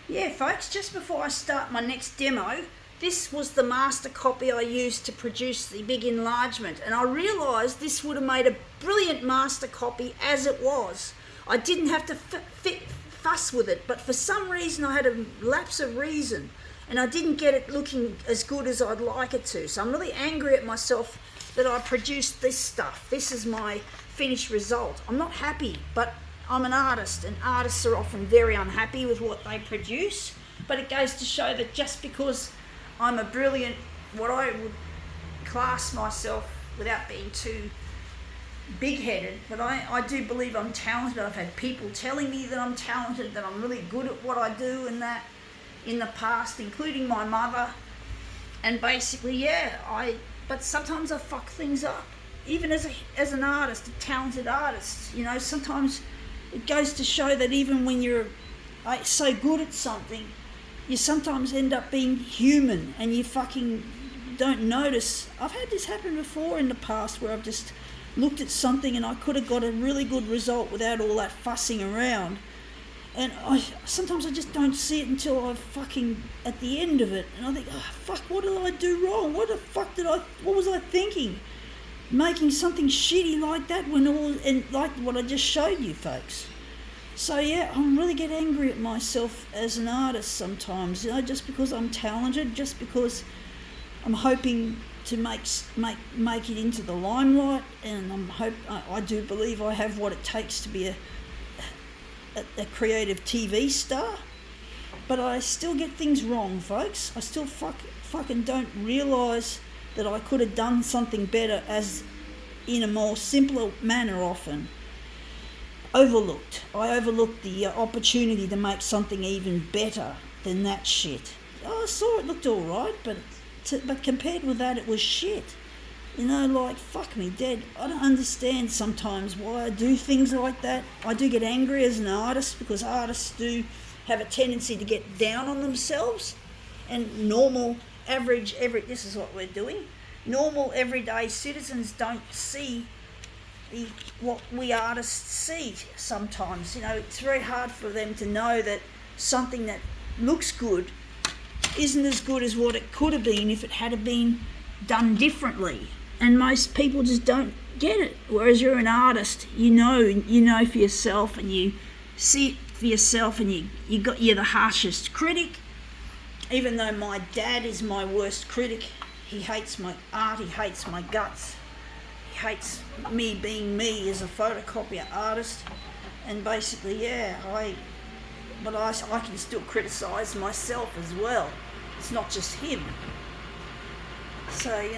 Yeah, folks, just before I start my next demo, this was the master copy I used to produce the big enlargement, and I realised this would have made a brilliant master copy as it was. I didn't have to fuss with it, but for some reason I had a lapse of reason, and I didn't get it looking as good as I'd like it to. So I'm really angry at myself that I produced this stuff. This is my finished result. I'm not happy, but I'm an artist, and artists are often very unhappy with what they produce. But it goes to show that just because I'm a brilliant, what I would class myself without being too big-headed, but I do believe I'm talented. I've had people telling me that I'm talented, that I'm really good at what I do, and that in the past, including my mother. And basically, but sometimes I fuck things up. Even as an artist, a talented artist, sometimes it goes to show that even when you're so good at something, you sometimes end up being human and you fucking don't notice. I've had this happen before in the past where I've just looked at something and I could have got a really good result without all that fussing around. And sometimes I just don't see it until I'm fucking at the end of it. And I think, oh, fuck, what did I do wrong? What was I thinking? Making something shitty like that and like what I just showed you folks. So yeah, I really get angry at myself as an artist sometimes, just because I'm talented, just because I'm hoping to make it into the limelight, and I do believe I have what it takes to be a creative TV star, but I still get things wrong, folks. I still fucking don't realise that I could have done something better, as in a more simpler manner often. I overlooked the opportunity to make something even better than that shit. I saw it looked alright, but compared with that it was shit. Fuck me dead. I don't understand sometimes why I do things like that. I do get angry as an artist, because artists do have a tendency to get down on themselves, and this is what we're doing. Normal everyday citizens don't see what we artists see sometimes. It's very hard for them to know that something that looks good isn't as good as what it could have been if it had been done differently. And most people just don't get it. Whereas you're an artist, you know for yourself, and you see it for yourself, and you're the harshest critic. Even though my dad is my worst critic, he hates my art, he hates my guts. He hates me being me as a photocopier artist. And basically, I can still criticise myself as well. It's not just him. So, I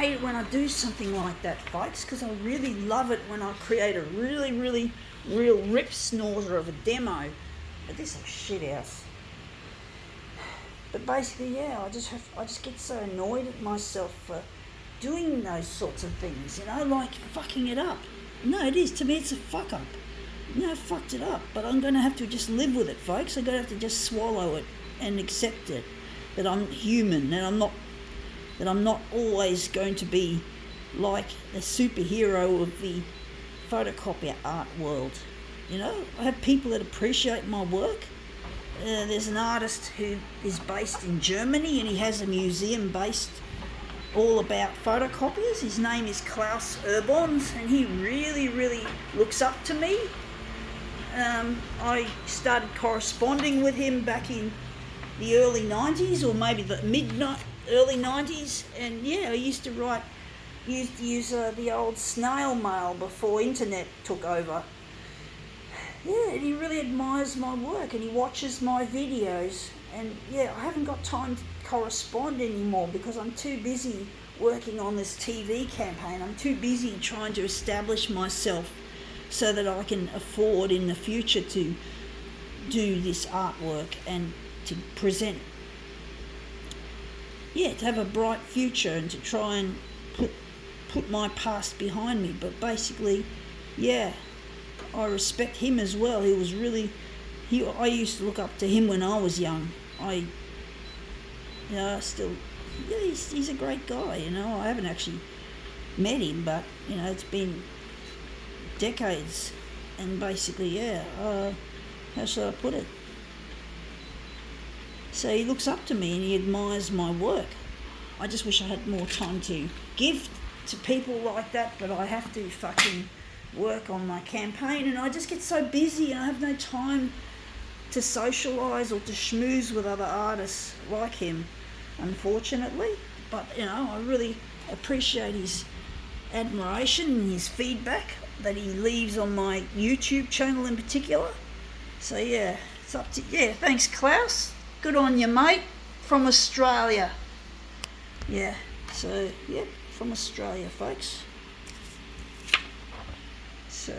hate it when I do something like that, folks, because I really love it when I create a really, really real rip snorter of a demo. But this is a shit house. But basically, I just get so annoyed at myself for doing those sorts of things, like fucking it up. No, it is. To me, it's a fuck up. I fucked it up, but I'm going to have to just live with it, folks. I'm going to have to just swallow it and accept it, that I'm human, and I'm not always going to be like a superhero of the photocopier art world. I have people that appreciate my work. There's an artist who is based in Germany, and he has a museum based all about photocopiers. His name is Klaus Urbons, and he really, really looks up to me. I started corresponding with him back in the early 90s, or maybe the early 90s, and I used to use the old snail mail before internet took over. And he really admires my work, and he watches my videos, and I haven't got time to correspond anymore because I'm too busy working on this TV campaign. I'm too busy trying to establish myself so that I can afford in the future to do this artwork and to present, to have a bright future and to try and put my past behind me. But basically, I respect him as well. He was really, I used to look up to him when I was young. He's a great guy, I haven't actually met him, but, it's been decades. And basically, How should I put it? So he looks up to me and he admires my work. I just wish I had more time to give to people like that, but I have to fucking work on my campaign, and I just get so busy and I have no time to socialise or to schmooze with other artists like him, unfortunately. But, you know, I really appreciate his admiration and his feedback that he leaves on my YouTube channel in particular. So yeah, it's up to, yeah, thanks Klaus. Good on you, mate. From Australia. Yeah, so, yeah, from Australia, folks. So,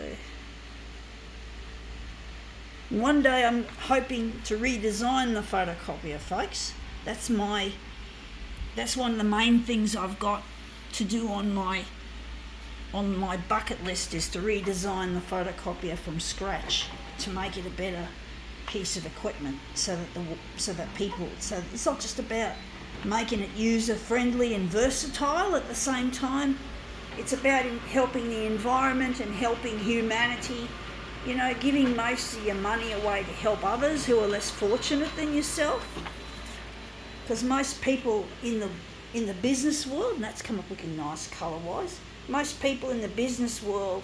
one day I'm hoping to redesign the photocopier, folks. That's one of the main things I've got to do on my bucket list, is to redesign the photocopier from scratch to make it a better piece of equipment, so that it's not just about making it user friendly and versatile at the same time. It's about helping the environment and helping humanity, you know, giving most of your money away to help others who are less fortunate than yourself. Because most people in the business world, and that's come up looking nice colour wise, most people in the business world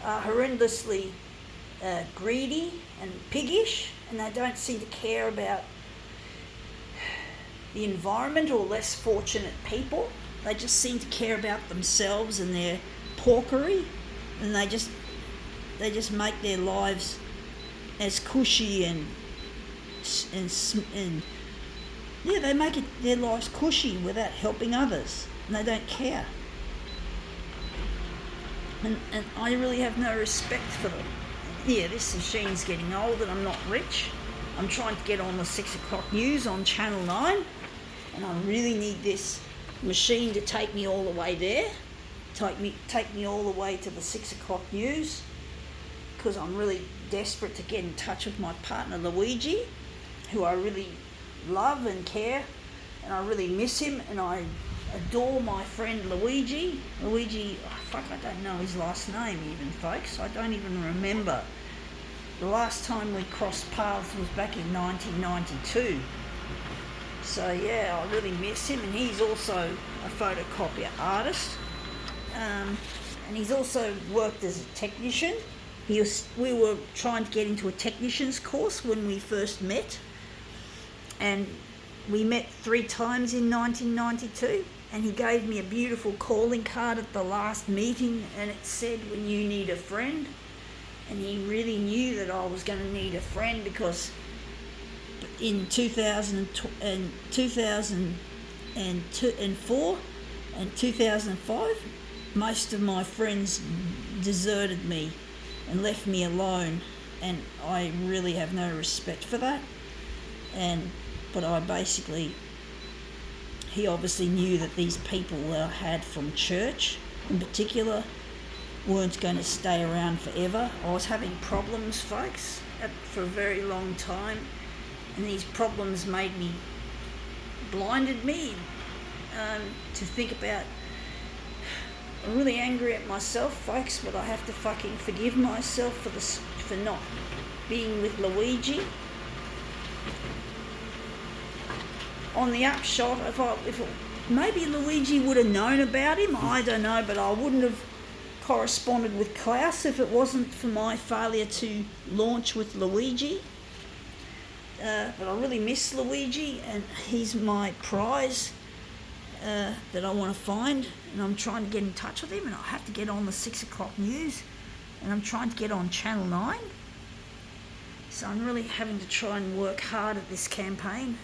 are horrendously greedy and piggish, and they don't seem to care about the environment or less fortunate people. They just seem to care about themselves and their porkery, and they just make their lives as cushy and yeah, they make their lives cushy without helping others, and they don't care. And I really have no respect for them. Yeah, this machine's getting old and I'm not rich. I'm trying to get on the 6 o'clock news on Channel 9, and I really need this machine to take me all the way there, take me all the way to the 6 o'clock news, because I'm really desperate to get in touch with my partner Luigi, who I really love and care, and I really miss him, and I adore my friend Luigi. I don't know his last name even, folks. I don't even remember. The last time we crossed paths was back in 1992. So yeah, I really miss him, and he's also a photocopier artist, and he's also worked as a technician. We were trying to get into a technician's course when we first met, and we met 3 times in 1992, and he gave me a beautiful calling card at the last meeting, and it said, "When you need a friend." And he really knew that I was going to need a friend, because in 2004 and 2005, most of my friends deserted me and left me alone, and I really have no respect for that. But he obviously knew that these people that I had from church in particular weren't going to stay around forever. I was having problems, folks, for a very long time, and these problems blinded me to think about. I'm really angry at myself, folks, but I have to fucking forgive myself for not being with Luigi. On the upshot, maybe Luigi would have known about him, I don't know, but I wouldn't have corresponded with Klaus if it wasn't for my failure to launch with Luigi. But I really miss Luigi, and he's my prize that I want to find, and I'm trying to get in touch with him, and I have to get on the 6 o'clock news, and I'm trying to get on Channel 9. So I'm really having to try and work hard at this campaign.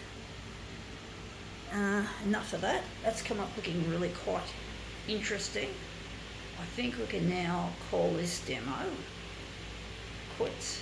Enough of that. That's come up looking really quite interesting. I think we can now call this demo quits.